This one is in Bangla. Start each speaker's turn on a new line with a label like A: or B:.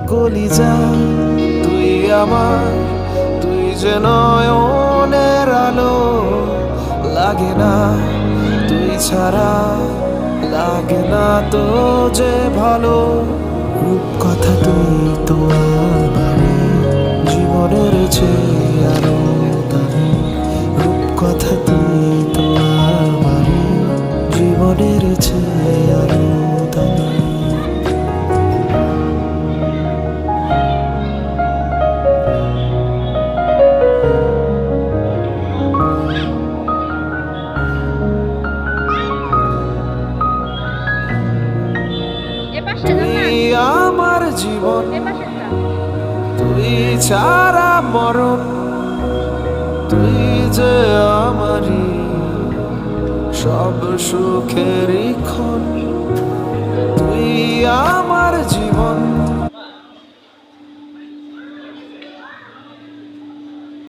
A: কলিজা তুই আমার, তুই যে নয়নের আলো, লাগে না তুই ছাড়া, লাগে না তো যে ভালো। রূপকথা তুই তো আমারে জীবনের চেয়ে আরো দামি, রূপকথা তুই তো আমারে জীবনের চেয়ে আরো দামি। তুই আমার জীবন, তুই ছাড়া মরণ, তুই যে আমারই সব সুখের ক্ষণ। তুই আমার জীবন,